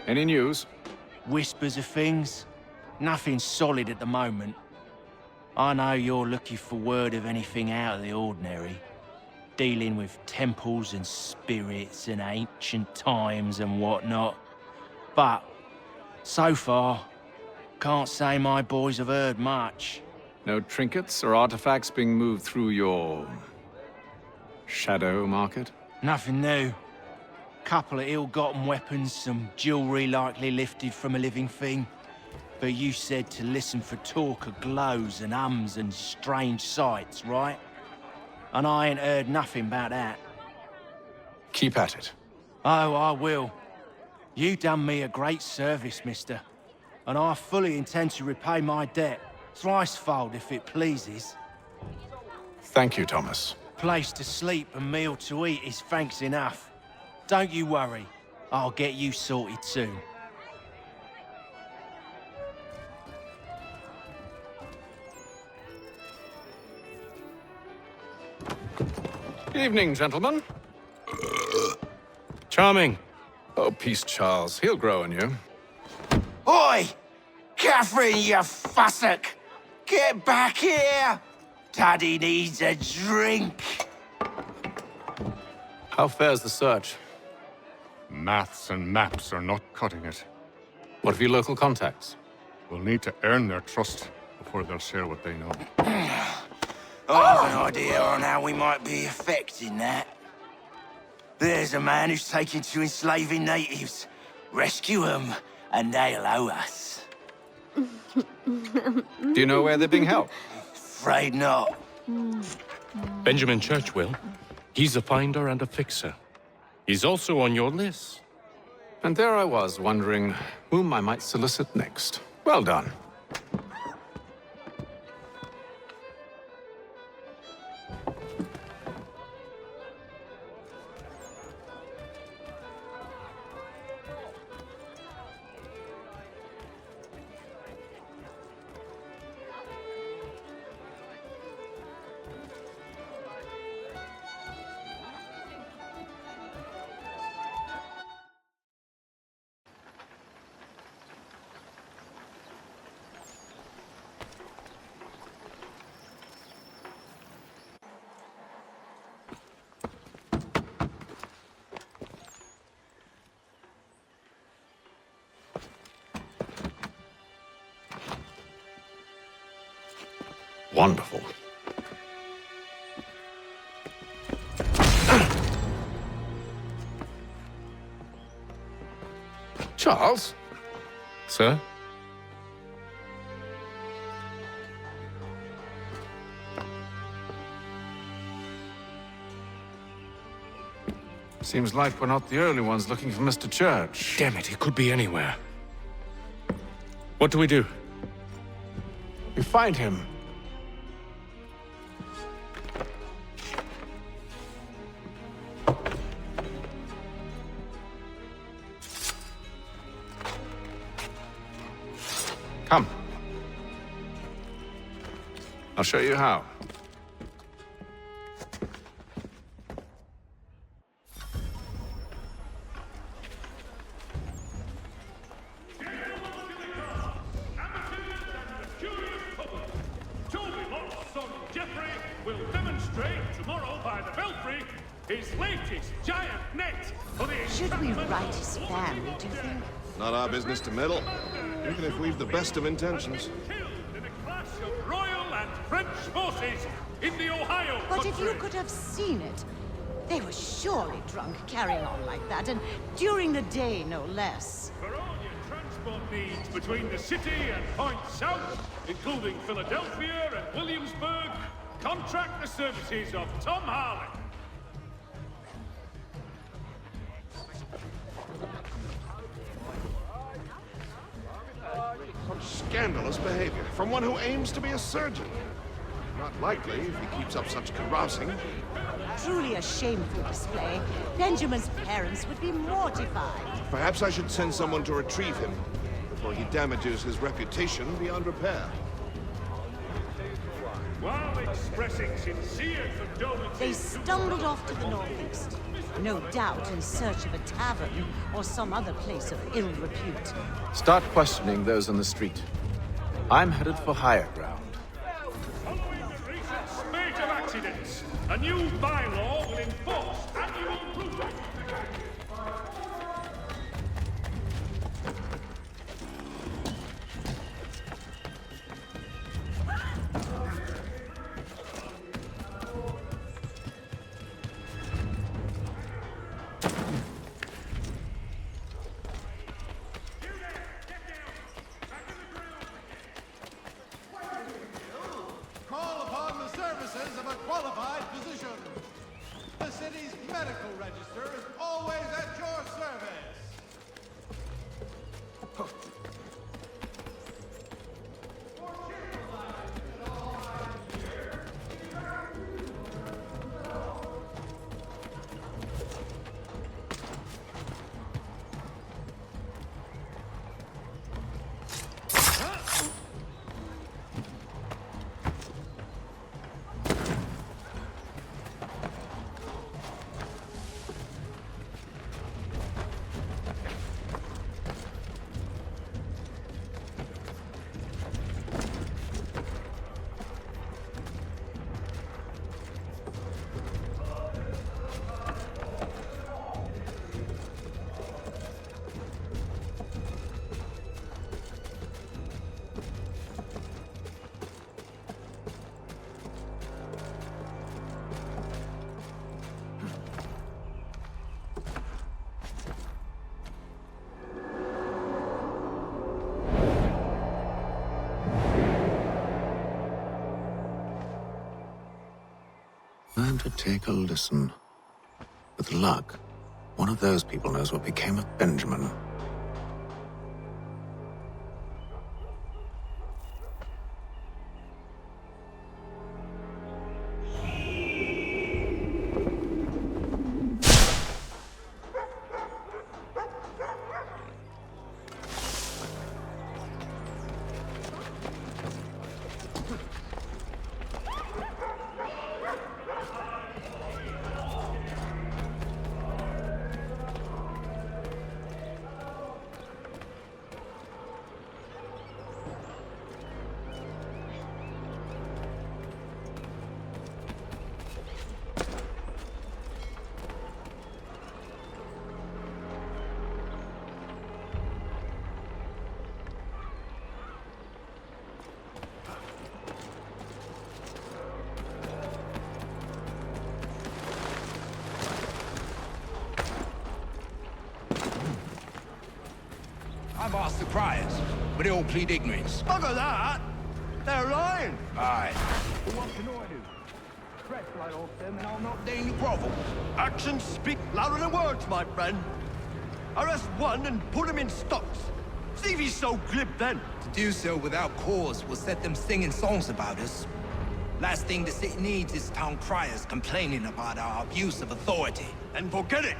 Any news? Whispers of things. Nothing solid at the moment. I know you're looking for word of anything out of the ordinary. Dealing with temples and spirits and ancient times and whatnot. But, so far, can't say my boys have heard much. No trinkets or artifacts being moved through your... shadow market? Nothing new. Couple of ill-gotten weapons, some jewelry likely lifted from a living thing. But you said to listen for talk of glows and ums and strange sights, right? And I ain't heard nothing about that. Keep at it. Oh, I will. You done me a great service, mister. And I fully intend to repay my debt. Thricefold, if it pleases. Thank you, Thomas. Place to sleep and meal to eat is thanks enough. Don't you worry. I'll get you sorted soon. Evening, gentlemen. Charming. Oh, peace, Charles. He'll grow on you. Oi! Catherine, you fussock! Get back here! Daddy needs a drink. How fares the search? Maths and maps are not cutting it. What of your local contacts? We'll need to earn their trust before they'll share what they know. I have an idea on how we might be affecting that. There's a man who's taken to enslaving natives. Rescue them, and they'll owe us. Do you know where they're being held? Afraid not. Benjamin Church will. He's a finder and a fixer. He's also on your list. And there I was, wondering whom I might solicit next. Well done. Wonderful. Charles? Sir? Seems like we're not the only ones looking for Mr. Church. Damn it, he could be anywhere. What do we do? We find him. Come. I'll show you how. Will demonstrate tomorrow by the Belfry his latest giant net for the... Should we write his family, do you think? Not our business to meddle, even if we've the best of intentions. Killed in a clash of Royal and French forces in the Ohio But country. if you could have seen it, they were surely drunk carrying on like that, and during the day, no less. For all your transport needs between the city and points south, including Philadelphia and Williamsburg, contract the services of Tom Harley. Such scandalous behavior from one who aims to be a surgeon. Not likely if he keeps up such carousing. Truly a shameful display. Benjamin's parents would be mortified. Perhaps I should send someone to retrieve him before he damages his reputation beyond repair. While they expressing sincere condolences. They stumbled off to the northeast, no doubt in search of a tavern or some other place of ill repute. Start questioning those on the street. I'm headed for higher ground. Following the recent spate of accidents, a new bylaw will enforce annual proof. Call upon the services of a qualified physician. The city's medical register is always at your service. Time to take a listen. With luck, one of those people knows what became of Benjamin. I've asked the criers, but they all plead ignorance. Bugger that! They're lying! Aye. But what can I do? Threat right off them and I'll not deign to grovel. Actions speak louder than words, my friend. Arrest one and put him in stocks. See if he's so glib then. To do so without cause will set them singing songs about us. Last thing the city needs is town criers complaining about our abuse of authority. And forget it!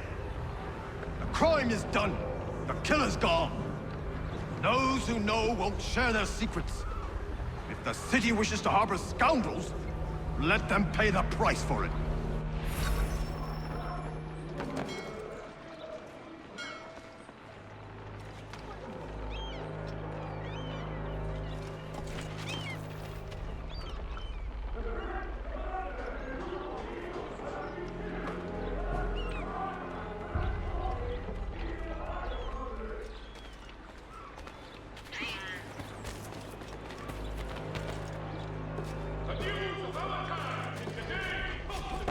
The crime is done. The killer's gone. Those who know won't share their secrets. If the city wishes to harbor scoundrels, let them pay the price for it. The news of our time in today's book.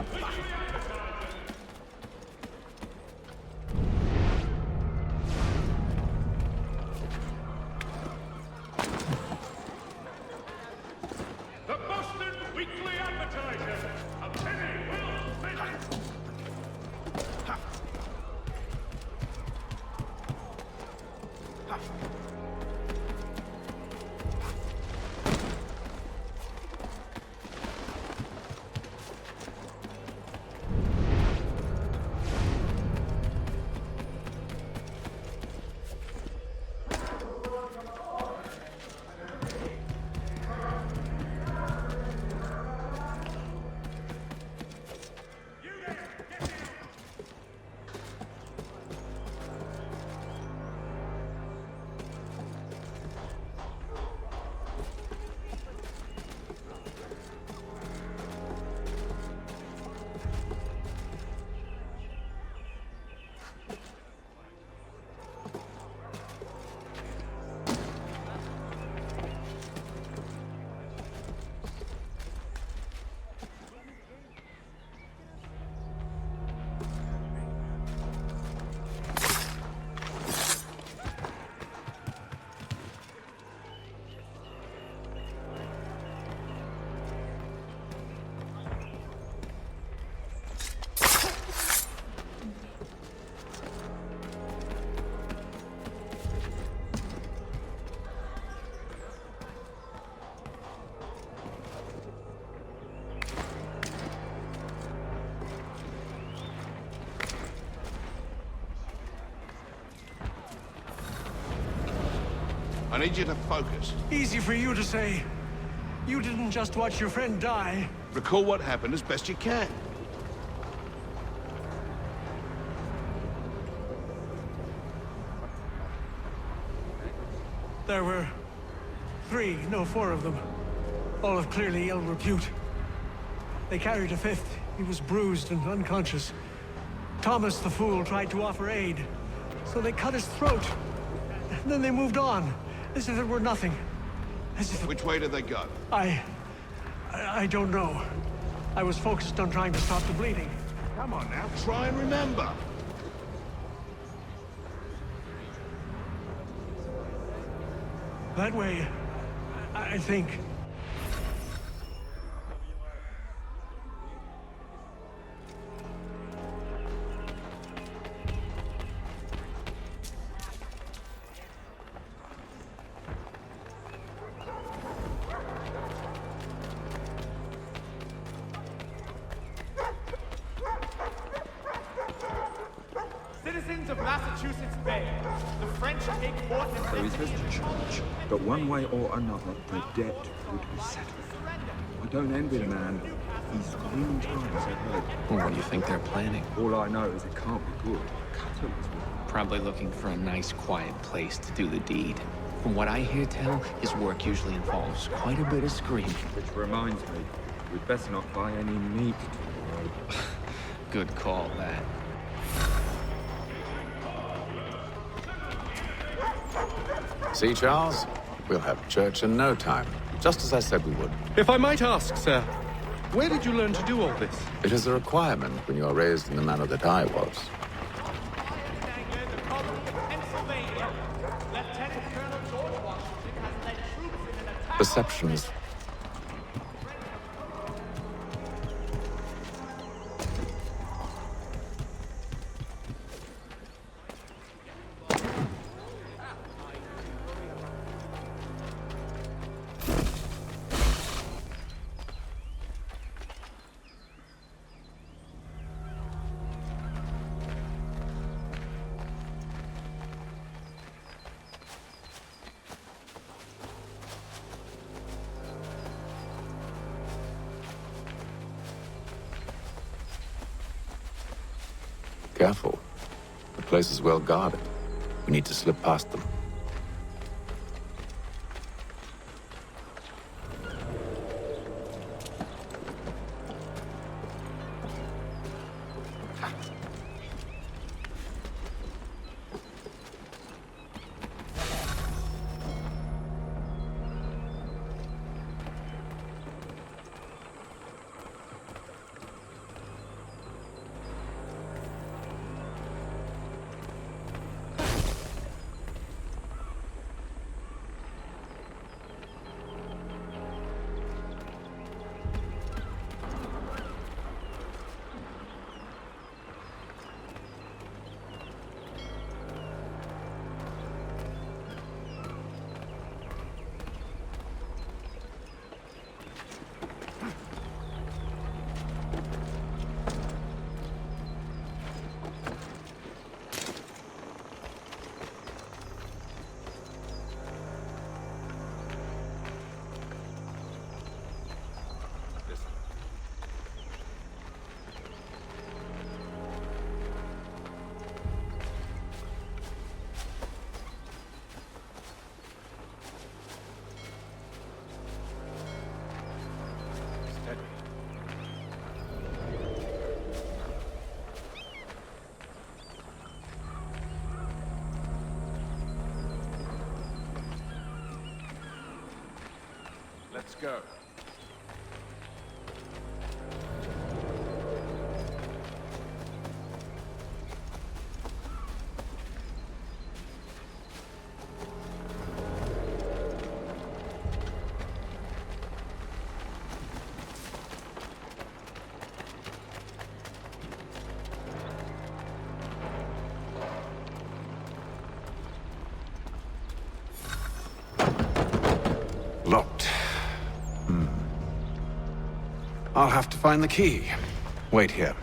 I need you to focus. Easy for you to say. You didn't just watch your friend die. Recall what happened as best you can. There were four of them. All of clearly ill repute. They carried a fifth. He was bruised and unconscious. Thomas the Fool tried to offer aid, so they cut his throat. And then they moved on, as if it were nothing. As if... Which way did they go? I don't know. I was focused on trying to stop the bleeding. Come on now, try and remember. That way, I think. Citizens of Massachusetts Bay, the French take fort and There is this charge, but one way or another, the debt would be settled. I don't envy the man. These green times ahead. Well, what do you think they're planning? All I know is it can't be good. Catalyst. Probably looking for a nice, quiet place to do the deed. From what I hear tell, his work usually involves quite a bit of screaming. Which reminds me, we'd better not buy any meat tomorrow. Good call, that. See, Charles? We'll have church in no time, just as I said we would. If I might ask, sir, where did you learn to do all this? It is a requirement when you are raised in the manner that I was. the colony of Pennsylvania. Lieutenant Colonel George Washington has led troops in an attack. Perceptions. Careful. The place is well guarded. We need to slip past them. Let's go. Locked. I'll have to find the key. Wait here.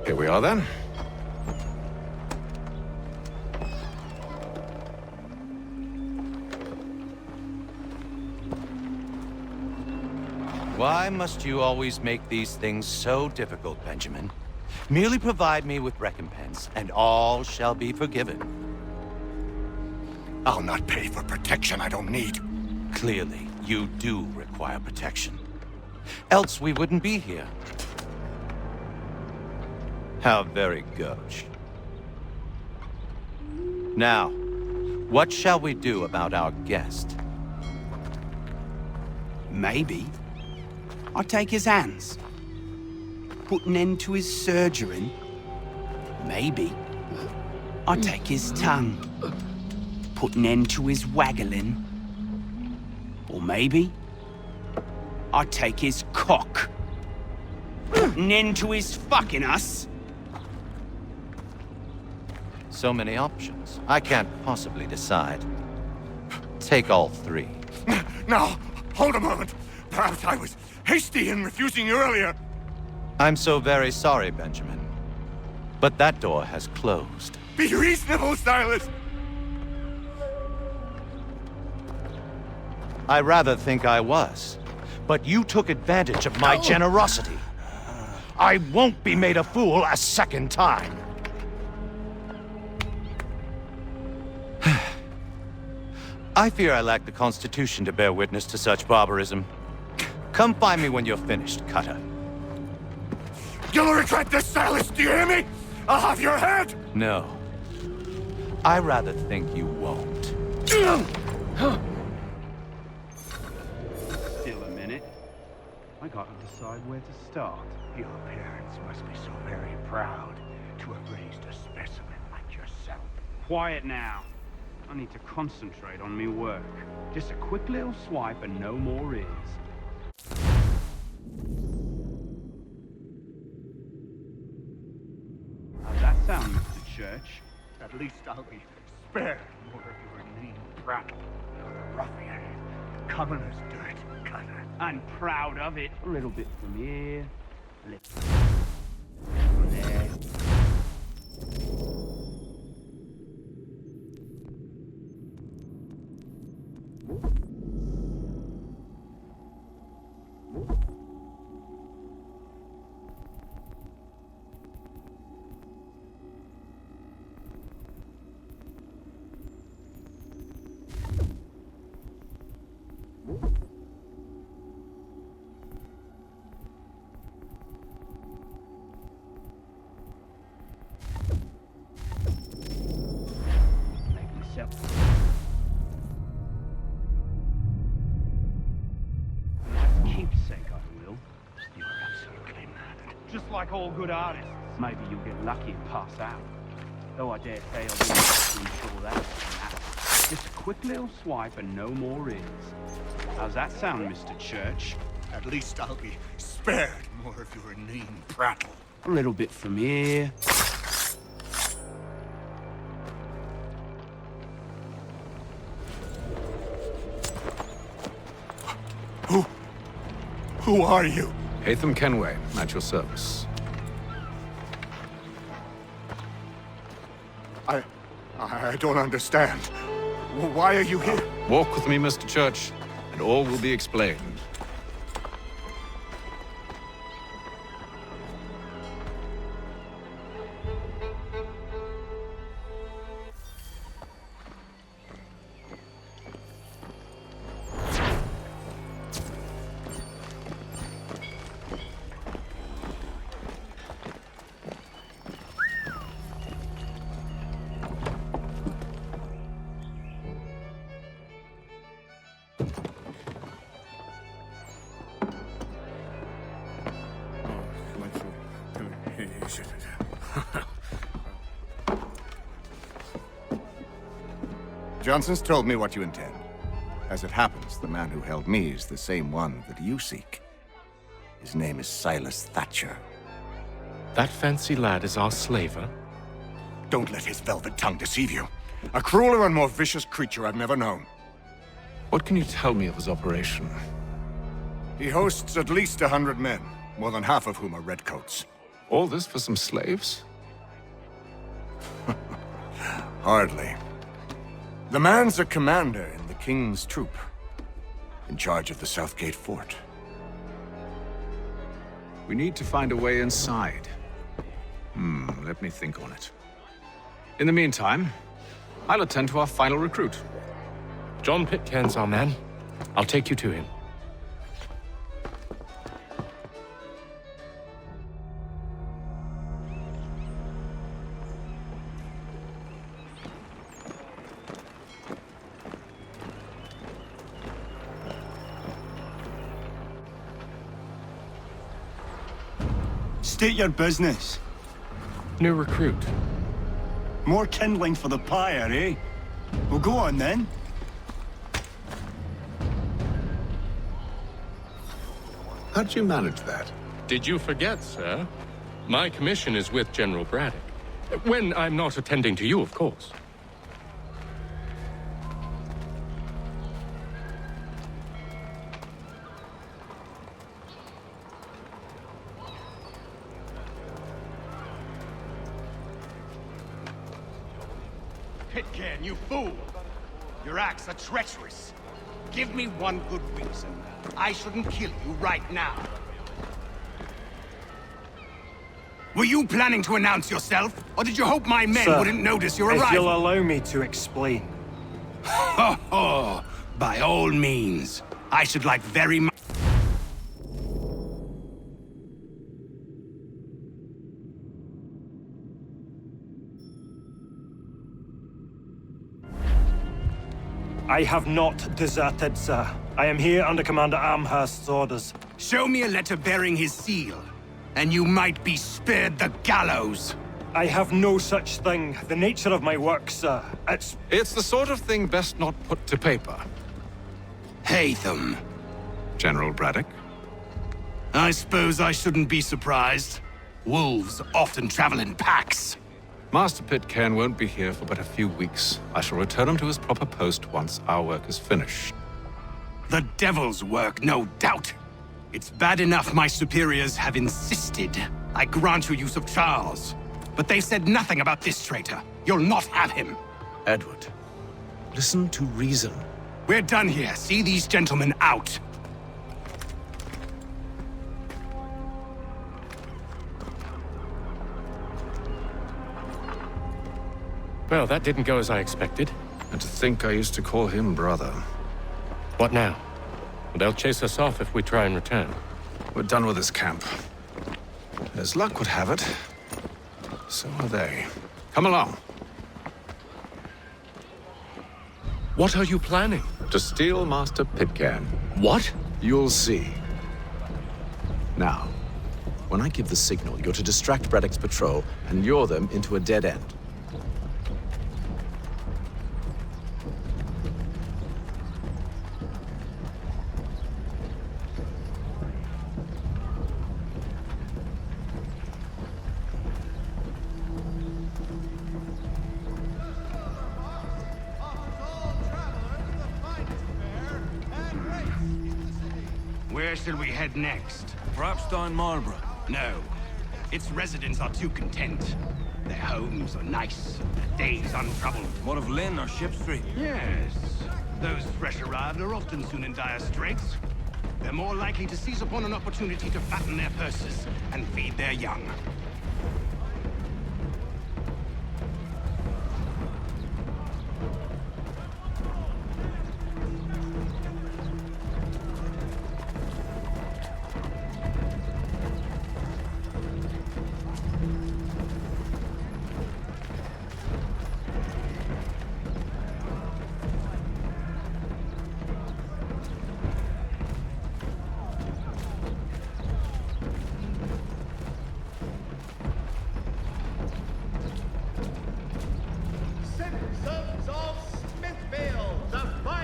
Here we are then. Why must you always make these things so difficult, Benjamin? Merely provide me with recompense, and all shall be forgiven. I'll not pay for protection I don't need. Clearly, you do require protection. Else we wouldn't be here. How very gauche. Now, what shall we do about our guest? Maybe I'll take his hands. Put an end to his surgering. Maybe I'll take his tongue. Put an end to his waggling. Or maybe I'll take his cock. Put an end to his fucking us. So many options. I can't possibly decide. Take all three. Now, hold a moment. Perhaps I was hasty in refusing you earlier. I'm so very sorry, Benjamin. But that door has closed. Be reasonable, Silas! I rather think I was. But you took advantage of my generosity. I won't be made a fool a second time. I fear I lack the constitution to bear witness to such barbarism. Come find me when you're finished, Cutter. You'll regret this, Silas, do you hear me? I'll have your head! No. I rather think you won't. Still a minute. I gotta decide where to start. Your parents must be so very proud to have raised a specimen like yourself. Quiet now. I need to concentrate on me work. Just a quick little swipe and no more is. How's that sound, Mr. Church? At least I'll be spared more of your name prattle. You're a ruffian. Commoner's dirt, Cutter. I'm proud of it. A little bit from here, a little from there. Just like all good artists. Maybe you'll get lucky and pass out. Though I dare say I'll be able to ensure that doesn't happen. Just a quick little swipe and no more is. How's that sound, Mr. Church? At least I'll be spared more of your name prattle. A little bit from here. Who are you? HAYTHAM Kenway, at your service. I don't understand. Why are you here? Walk with me, Mr. Church, and all will be explained. Johnson's told me what you intend. As it happens, the man who held me is the same one that you seek. His name is Silas Thatcher. That fancy lad is our slaver? Don't let his velvet tongue deceive you. A crueler and more vicious creature I've never known. What can you tell me of his operation? He hosts at least 100 men, more than half of whom are redcoats. All this for some slaves? Hardly. The man's a commander in the king's troop, in charge of the Southgate fort. We need to find a way inside. Let me think on it. In the meantime, I'll attend to our final recruit. John Pitcairn's our man. I'll take you to him. State your business. New recruit. More kindling for the pyre, eh? Well, go on then. How'd you manage that? Did you forget, sir? My commission is with General Braddock. When I'm not attending to you, of course. Pitcairn, you fool! Your acts are treacherous. Give me one good reason I shouldn't kill you right now. Were you planning to announce yourself, or did you hope my men wouldn't notice your arrival? If you'll allow me to explain. Ho ho! By all means. I should like very much... I have not deserted, sir. I am here under Commander Amherst's orders. Show me a letter bearing his seal, and you might be spared the gallows. I have no such thing. The nature of my work, sir, It's the sort of thing best not put to paper. HAYTHAM. General Braddock? I suppose I shouldn't be surprised. Wolves often travel in packs. Master Pitcairn won't be here for but a few weeks. I shall return him to his proper post once our work is finished. The devil's work, no doubt. It's bad enough my superiors have insisted I grant you use of Charles. But they said nothing about this traitor. You'll not have him. Edward, listen to reason. We're done here. See these gentlemen out. Well, that didn't go as I expected. And to think I used to call him brother. What now? They'll chase us off if we try and return. We're done with this camp. As luck would have it, so are they. Come along. What are you planning? To steal Master Pitcairn. What? You'll see. Now, when I give the signal, you're to distract Braddock's patrol and lure them into a dead end. Where shall we head next? Perhaps down Marlborough. No. Its residents are too content. Their homes are nice, their days untroubled. What of Lynn or Ship Street? Yes. Those fresh arrived are often soon in dire straits. They're more likely to seize upon an opportunity to fatten their purses and feed their young.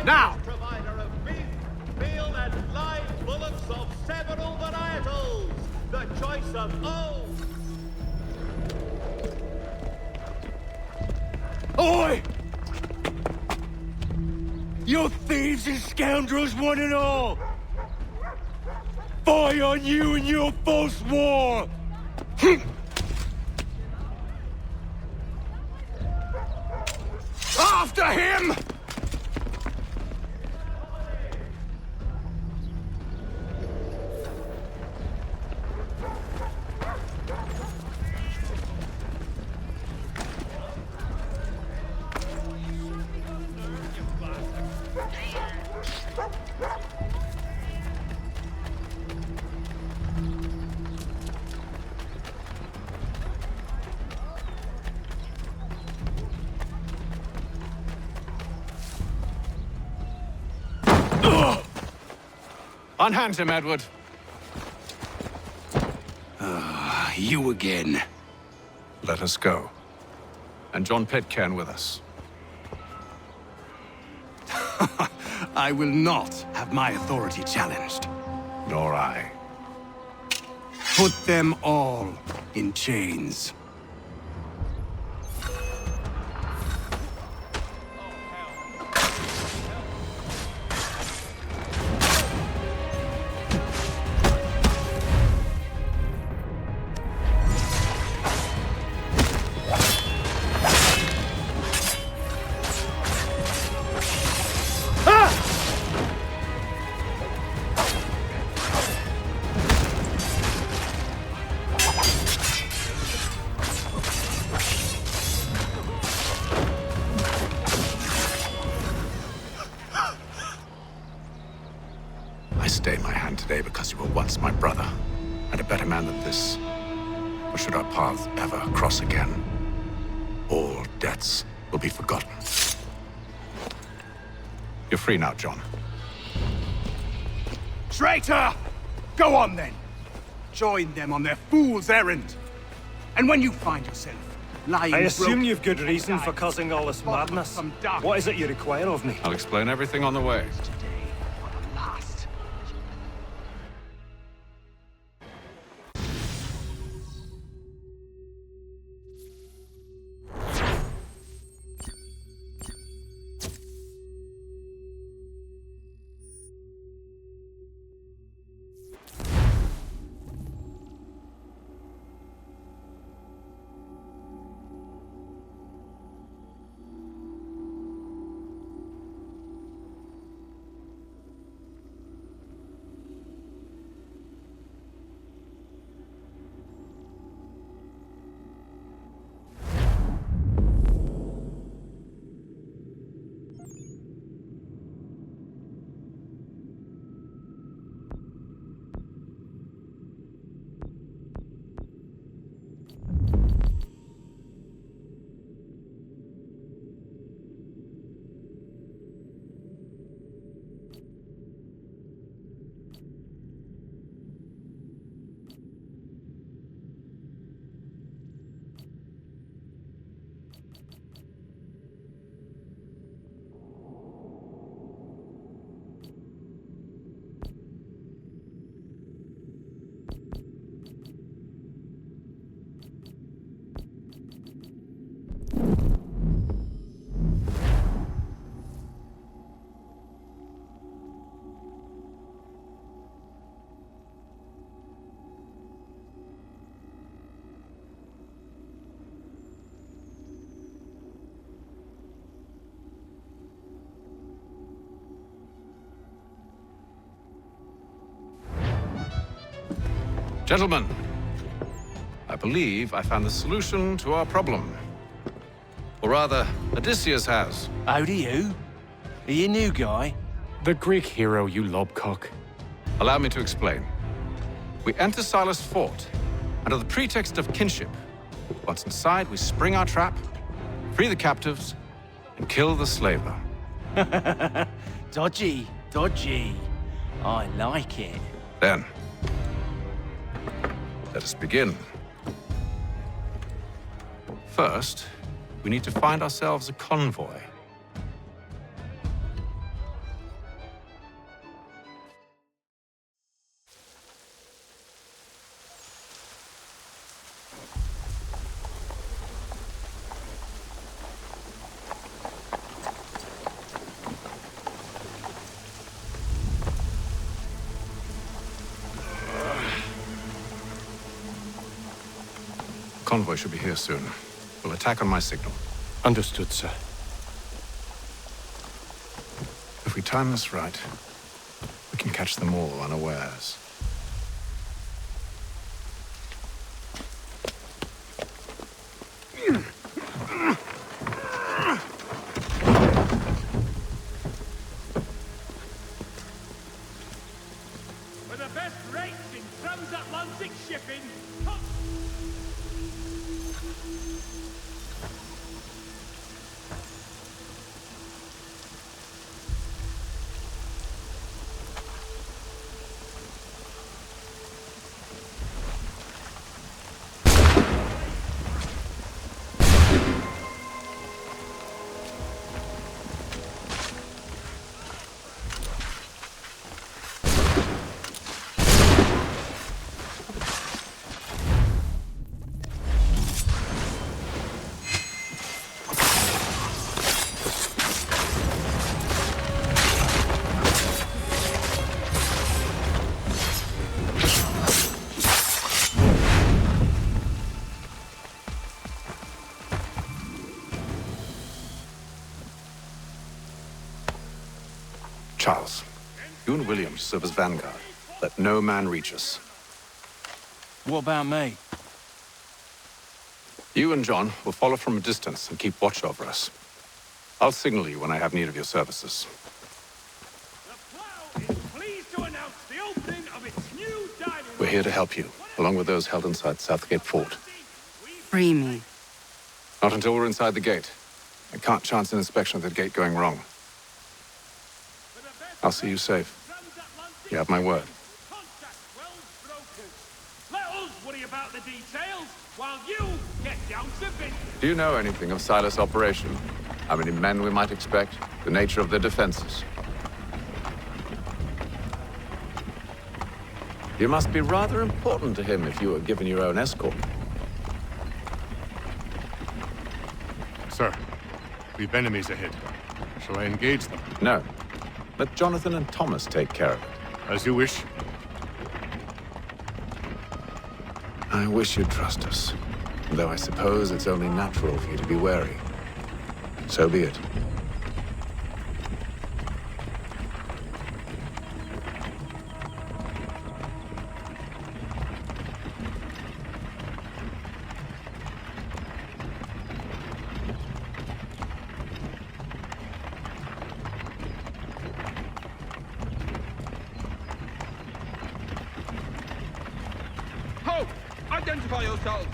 Now! Provider of beef, veal, and live bullocks of several varietals. The choice of all. Oi! You thieves and scoundrels, one and all! Fie on you and your false war! Unhand him, Edward. You again. Let us go. And John Pitcairn with us. I will not have my authority challenged. Nor I. Put them all in chains. Stay my hand today because you were once my brother, and a better man than this. Or should our paths ever cross again, all debts will be forgotten. You're free now, John. Traitor! Go on then. Join them on their fool's errand. And when you find yourself lying I assume broken, you've good reason for causing all this madness. What is it you require of me? I'll explain everything on the way. Gentlemen, I believe I found the solution to our problem. Or rather, Odysseus has. How do you? Are you a new guy? The Greek hero, you lobcock. Allow me to explain. We enter Silas' fort, under the pretext of kinship. Once inside, we spring our trap, free the captives, and kill the slaver. Dodgy, dodgy. I like it. Then, let us begin. First, we need to find ourselves a convoy. Convoy should be here soon. We'll attack on my signal. Understood, sir. If we time this right, we can catch them all unawares. For the best rates in transatlantic shipping, Charles, you and William serve as vanguard. Let no man reach us. What about me? You and John will follow from a distance and keep watch over us. I'll signal you when I have need of your services. Pleased to announce the opening of its new dining room. We're here to help you, along with those held inside Southgate Fort. Free me. Not until we're inside the gate. I can't chance an inspection of the gate going wrong. I'll see you safe. You have my word. Let us worry about the details while you get down to business. Do you know anything of Silas' operation? How many men we might expect? The nature of their defenses? You must be rather important to him if you were given your own escort. Sir, we've enemies ahead. Shall I engage them? No. Let Jonathan and Thomas take care of it. As you wish. I wish you'd trust us. Though I suppose it's only natural for you to be wary. So be it. Ho! Identify yourselves!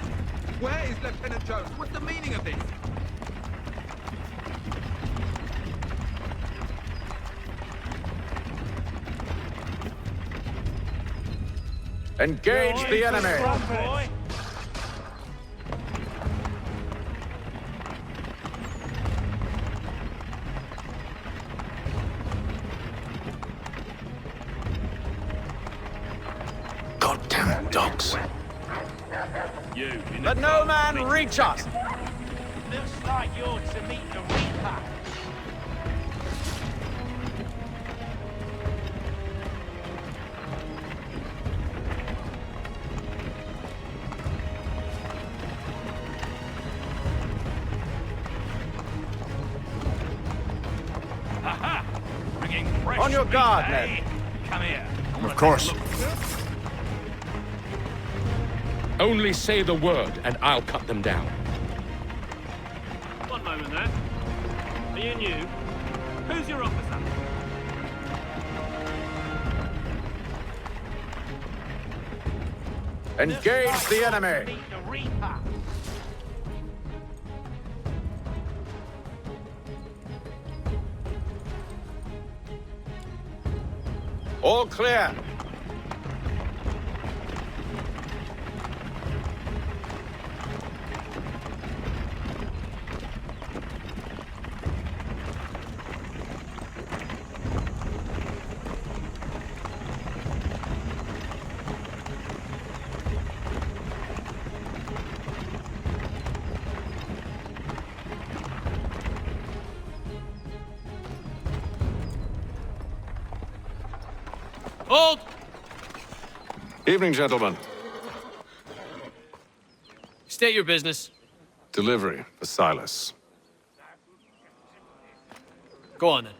Where is Lieutenant Jones? What's the meaning of this? Engage the enemy! Goddamn dogs. Let no man reach us! Looks like you're to meet the Reaper. Aha! Bringing fresh On your meat, guard, eh? men. Come here. Of course. Only say the word, and I'll cut them down. One moment there. Are you new? Who's your officer? Engage the enemy! Meet the Reaper. All clear. Hold! Evening, gentlemen. State your business. Delivery for Silas. Go on then.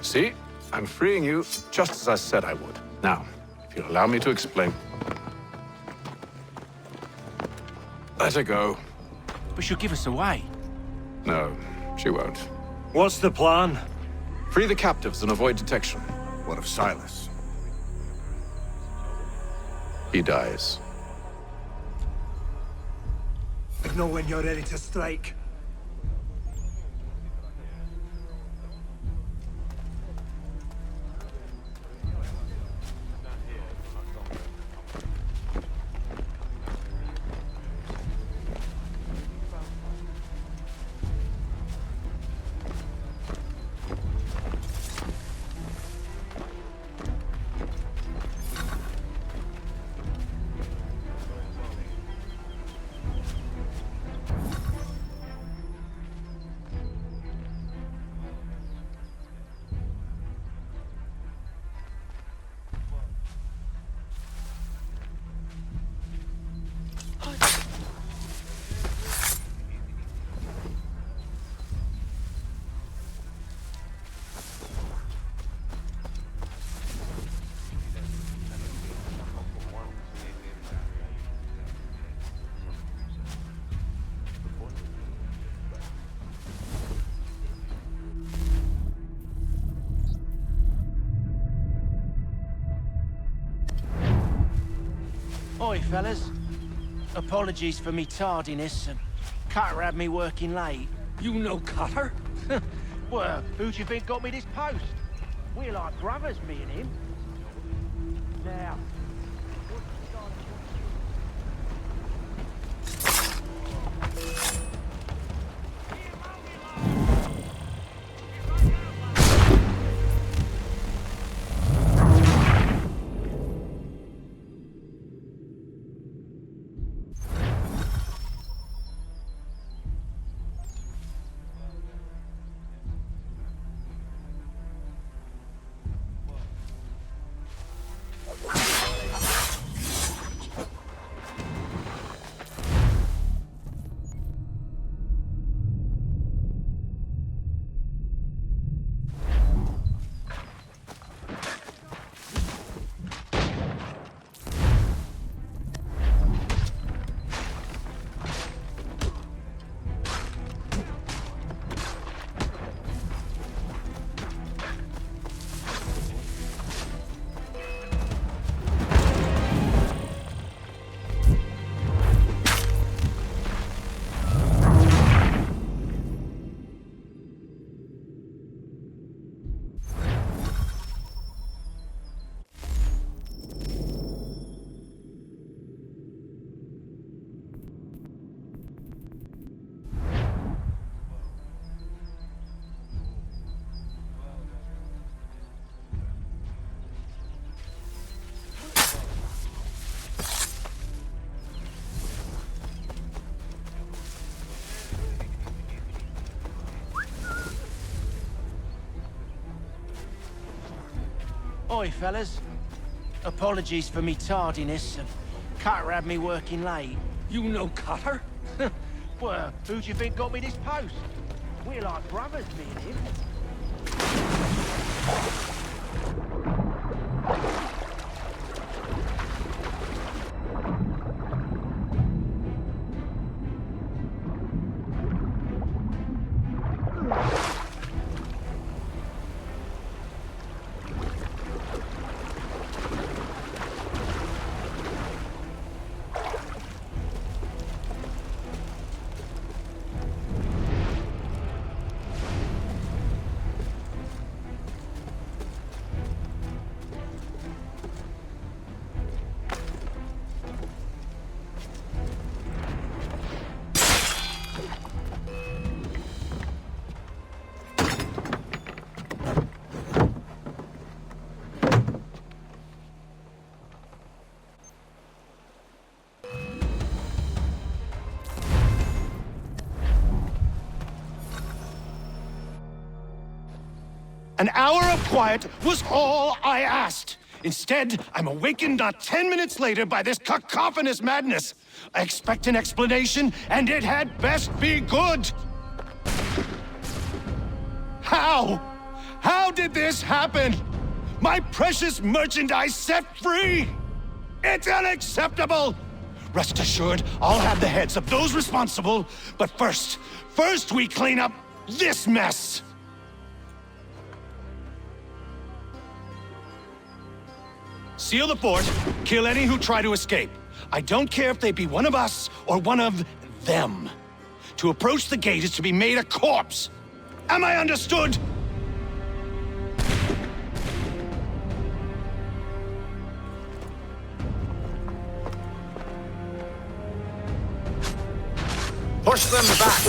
See? I'm freeing you just as I said I would. Now, if you'll allow me to explain. Let her go. But she'll give us away. No, she won't. What's the plan? Free the captives and avoid detection. What of Silas? He dies. I know when you're ready to strike. Oi, fellas. Apologies for me tardiness, and Cutter had me working late. You know Cutter? Well, who do you think got me this post? We're like brothers, me and him. Now, oi, fellas. Apologies for me tardiness, and Cutter had me working late. You know Cutter? Well, who do you think got me this post? We're like brothers, me and him. An hour of quiet was all I asked. Instead, I'm awakened not 10 minutes later by this cacophonous madness. I expect an explanation, and it had best be good. How? How did this happen? My precious merchandise set free! It's unacceptable! Rest assured, I'll have the heads of those responsible, but first we clean up this mess! Seal the fort, kill any who try to escape. I don't care if they be one of us or one of them. To approach the gate is to be made a corpse. Am I understood? Push them back!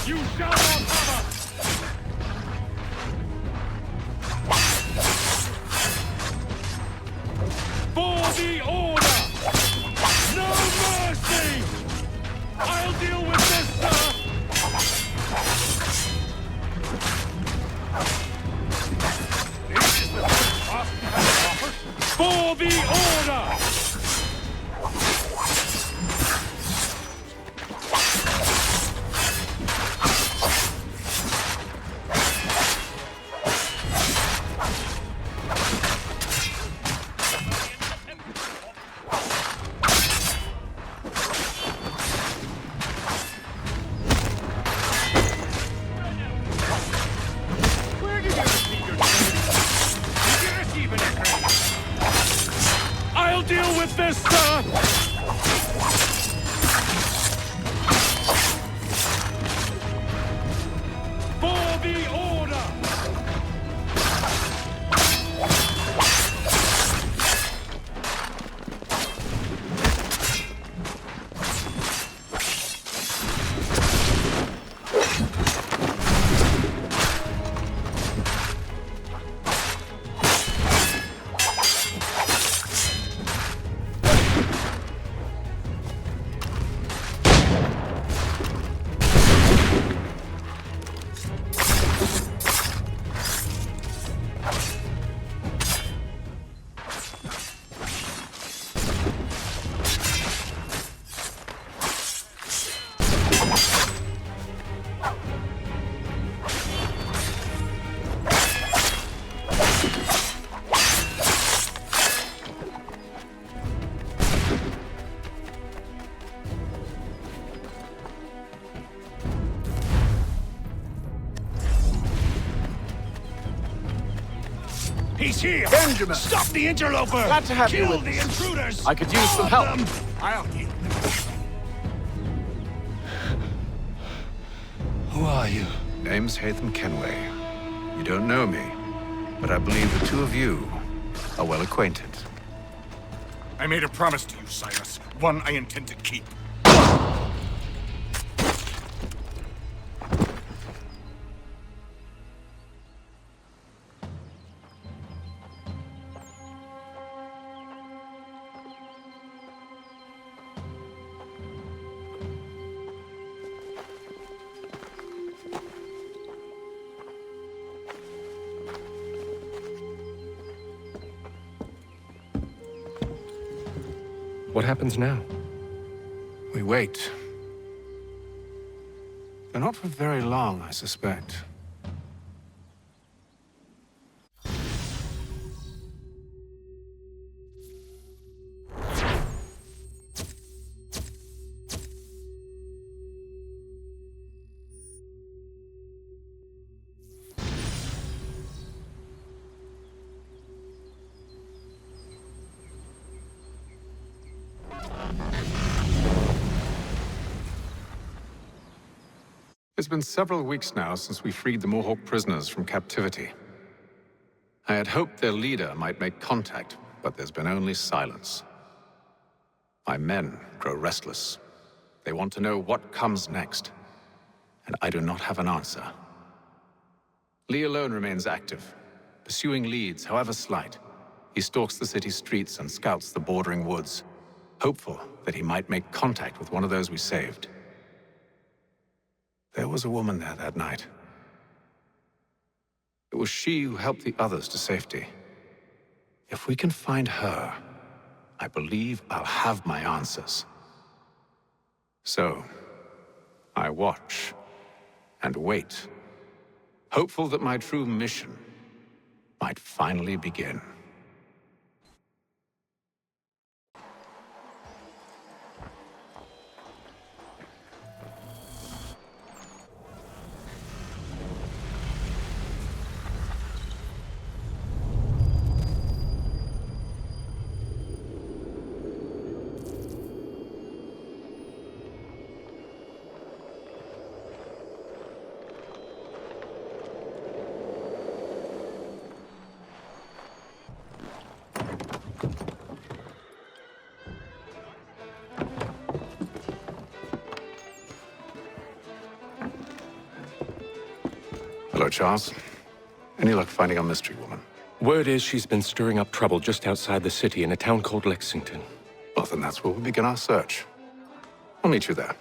You shall not have us! For the order! No mercy! I'll deal with this, sir! This is the first task we have to offer. For the order! He's here! Benjamin! Stop the interloper! Glad to have you Kill with the us. intruders! I could use some All help. of them! I'll heal. Who are you? Name's HAYTHAM Kenway. You don't know me, but I believe the two of you are well acquainted. I made a promise to you, Silas. One I intend to keep. What happens now? We wait. But not for very long, I suspect. It's been several weeks now since we freed the Mohawk prisoners from captivity. I had hoped their leader might make contact, but there's been only silence. My men grow restless. They want to know what comes next, and I do not have an answer. Lee alone remains active, pursuing leads, however slight. He stalks the city streets and scouts the bordering woods, hopeful that he might make contact with one of those we saved. There was a woman there that night. It was she who helped the others to safety. If we can find her, I believe I'll have my answers. So, I watch and wait, hopeful that my true mission might finally begin. Hello, Charles. Any luck finding our mystery woman? Word is she's been stirring up trouble just outside the city in a town called Lexington. Well, then that's where we'll begin our search. I'll meet you there.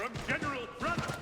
from General Braddock.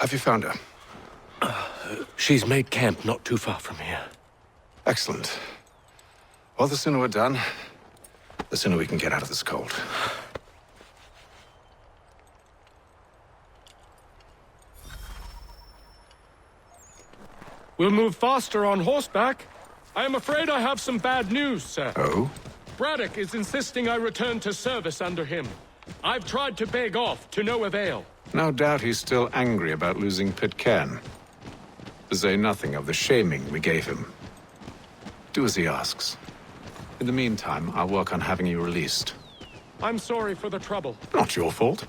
Have you found her? She's made camp not too far from here. Excellent. Well, the sooner we're done, the sooner we can get out of this cold. We'll move faster on horseback. I am afraid I have some bad news, sir. Oh? Braddock is insisting I return to service under him. I've tried to beg off, to no avail. No doubt he's still angry about losing Pitcairn. To say nothing of the shaming we gave him. Do as he asks. In the meantime, I'll work on having you released. I'm sorry for the trouble. Not your fault.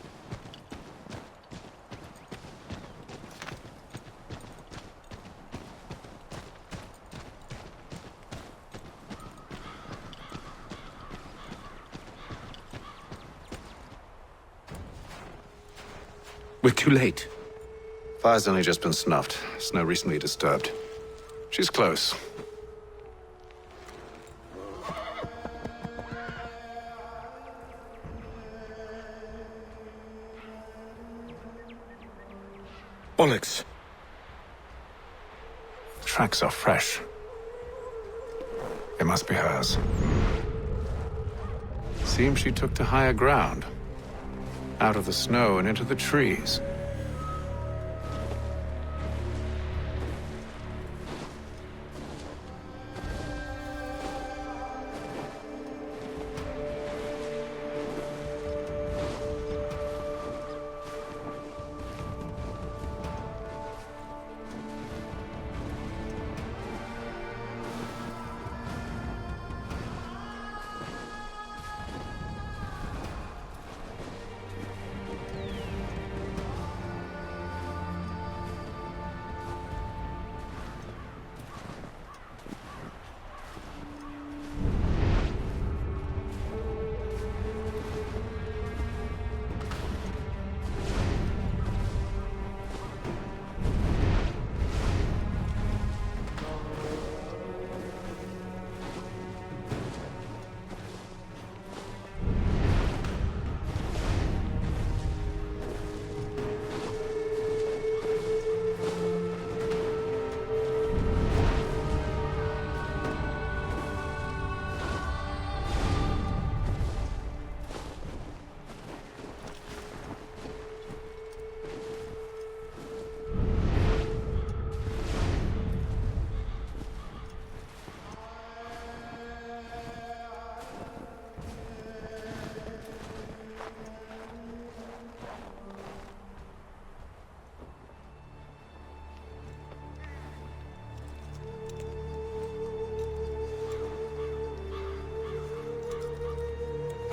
We're too late. Fire's only just been snuffed. Snow recently disturbed. She's close. Bollocks. The tracks are fresh. They must be hers. Seems she took to higher ground. Out of the snow and into the trees.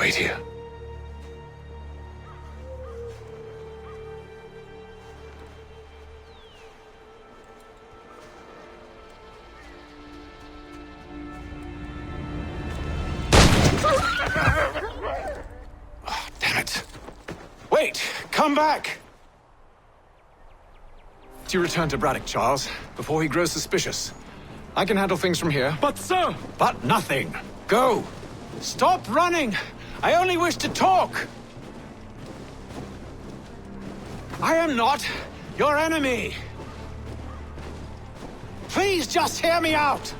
Wait here. Oh, damn it. Wait! Come back! Do you return to Braddock, Charles, before he grows suspicious? I can handle things from here. But, sir! But nothing. Go! Stop running! I only wish to talk! I am not your enemy! Please just hear me out!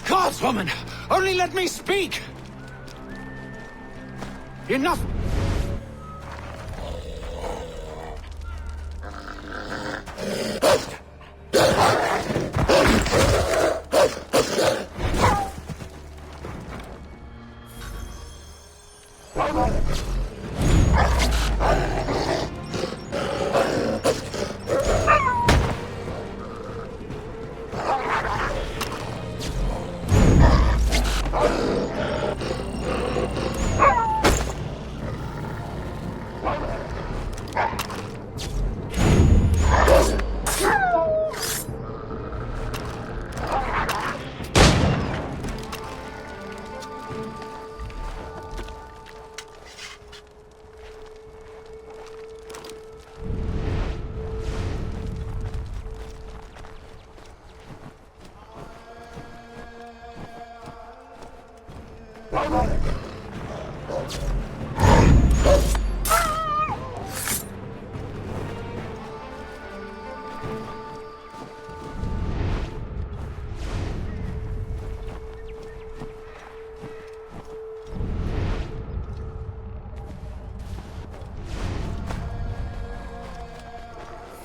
Gods, woman! Only let me speak! Enough!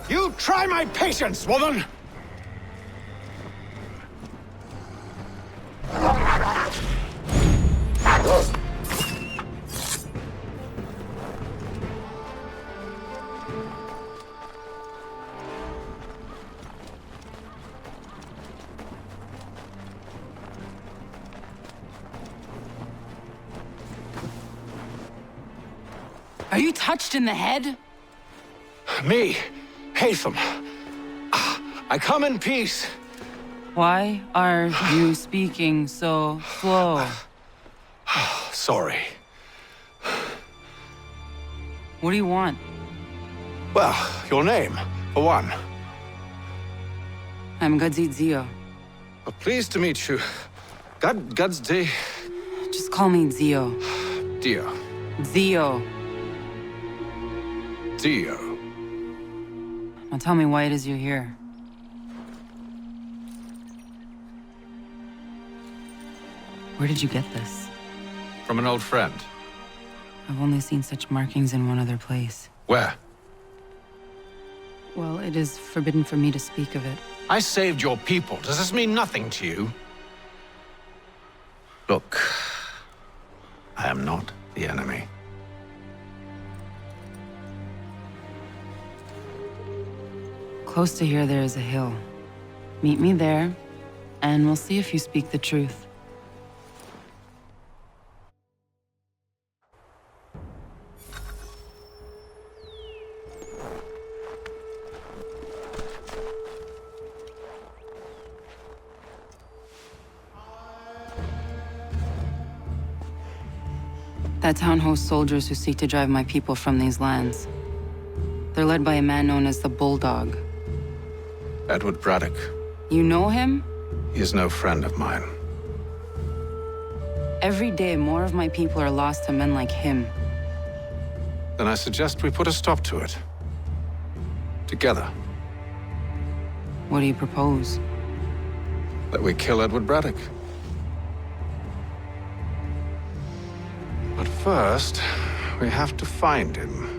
You try my patience, woman! Are you touched in the head? Me, HAYTHAM. I come in peace. Why are you speaking so slow? Sorry. What do you want? Well, your name, for one. I'm Zio. Pleased to meet you. Gadsdi. Just call me Zio. Dio. Zio. Dio. Now tell me why it is you're here. Where did you get this? From an old friend. I've only seen such markings in one other place. Where? Well, it is forbidden for me to speak of it. I saved your people. Does this mean nothing to you? Look, I am not the enemy. Close to here, there is a hill. Meet me there, and we'll see if you speak the truth. That town hosts soldiers who seek to drive my people from these lands. They're led by a man known as the Bulldog. Edward Braddock. You know him? He is no friend of mine. Every day, more of my people are lost to men like him. Then I suggest we put a stop to it. Together. What do you propose? That we kill Edward Braddock. But first, we have to find him.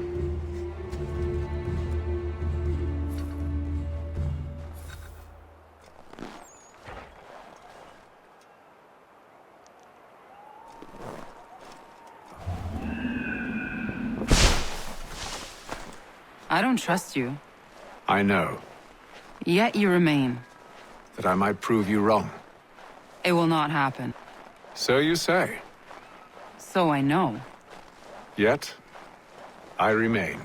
I don't trust you. I know. Yet you remain. That I might prove you wrong. It will not happen. So you say. So I know. Yet, I remain.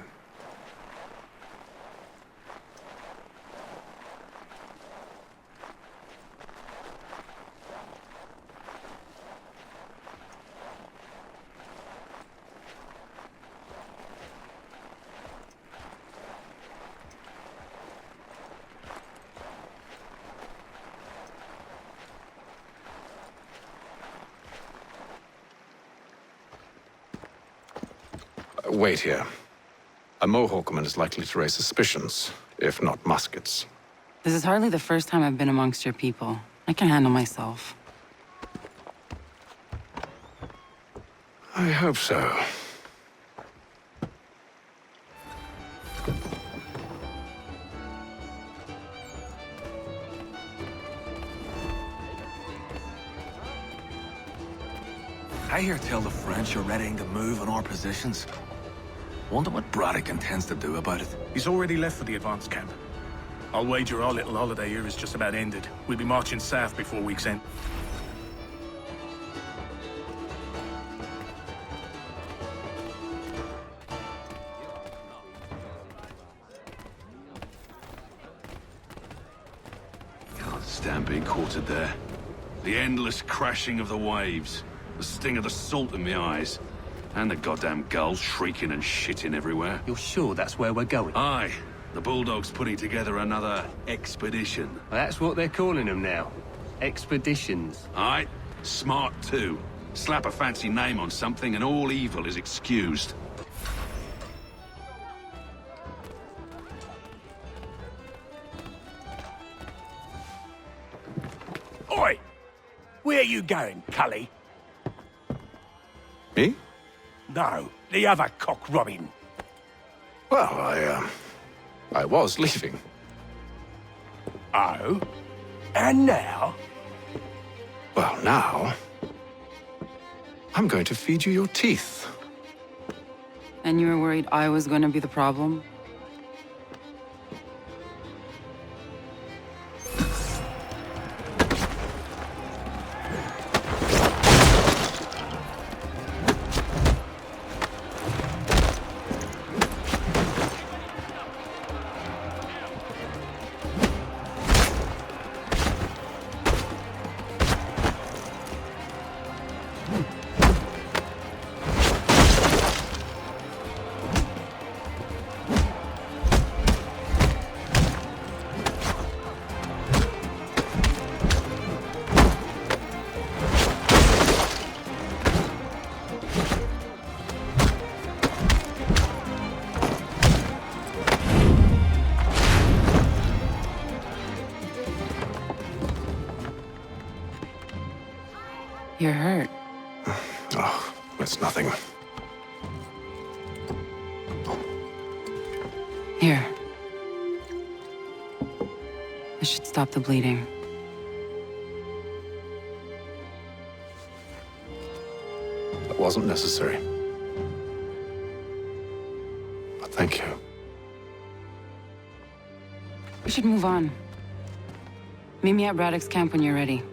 Wait here. A Mohawkman is likely to raise suspicions, if not muskets. This is hardly the first time I've been amongst your people. I can handle myself. I hope so. I hear tell the French are readying to move on our positions. Wonder what Braddock intends to do about it. He's already left for the advance camp. I'll wager our little holiday here is just about ended. We'll be marching south before week's end. Can't stand being quartered there. The endless crashing of the waves. The sting of the salt in my eyes. And the goddamn gulls shrieking and shitting everywhere. You're sure that's where we're going? Aye. The Bulldog's putting together another expedition. Well, that's what they're calling them now. Expeditions. Aye. Smart too. Slap a fancy name on something and all evil is excused. Oi! Where you going, Cully? Me? No, the other cock Robin. Well, I was leaving. Oh? And now? Well, now... I'm going to feed you your teeth. And you were worried I was going to be the problem? You're hurt. Oh, it's nothing. Here. This should stop the bleeding. That wasn't necessary. But thank you. We should move on. Meet me at Braddock's camp when you're ready.